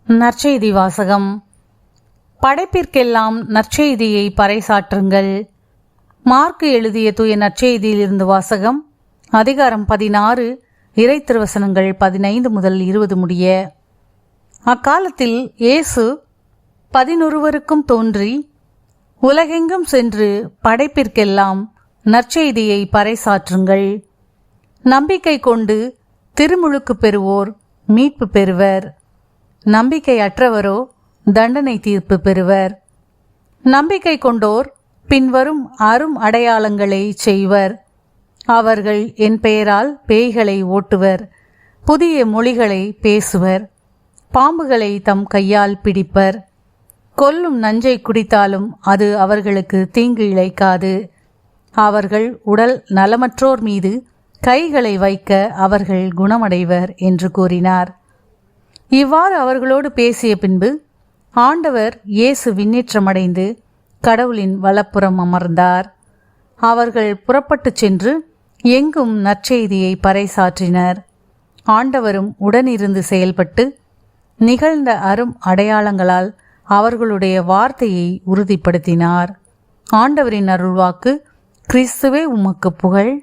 நற்செய்தி வாசகம். படைப்பிற்கெல்லாம் நற்செய்தியை பறைசாற்றுங்கள். மார்க்கு எழுதிய தூய நற்செய்தியிலிருந்து வாசகம். அதிகாரம் 16, இறை திருவசனங்கள் 15 முதல் 20 முடிய. அக்காலத்தில் இயேசு 11 தோன்றி, உலகெங்கும் சென்று படைப்பிற்கெல்லாம் நற்செய்தியை பறைசாற்றுங்கள். நம்பிக்கை கொண்டு திருமுழுக்கு பெறுவோர் மீட்பு பெறுவர். நம்பிக்கை அற்றவரோ தண்டனை தீர்ப்பு பெறுவர். நம்பிக்கை கொண்டோர் பின்வரும் அரும் அடையாளங்களை செய்வர். அவர்கள் என் பெயரால் பேய்களை ஓட்டுவர், புதிய மொழிகளை பேசுவர், பாம்புகளை தம் கையால் பிடிப்பர், கொல்லும் நஞ்சை குடித்தாலும் அது அவர்களுக்கு தீங்கு இழைக்காது. அவர்கள் உடல் நலமற்றோர் மீது கைகளை வைக்க அவர்கள் குணமடைவர் என்று கூறினார். இவ்வாறு அவர்களோடு பேசிய பின்பு ஆண்டவர் இயேசு விண்ணேற்றமடைந்து கடவுளின் வலப்புறம் அமர்ந்தார். அவர்கள் புறப்பட்டுச் சென்று எங்கும் நற்செய்தியை பறைசாற்றினர். ஆண்டவரும் உடனிருந்து செயல்பட்டு நிகழ்ந்த அரும் அடையாளங்களால் அவர்களுடைய வார்த்தையை உறுதிப்படுத்தினார். ஆண்டவரின் அருள்வாக்கு. கிறிஸ்துவே உமக்கு புகழ்.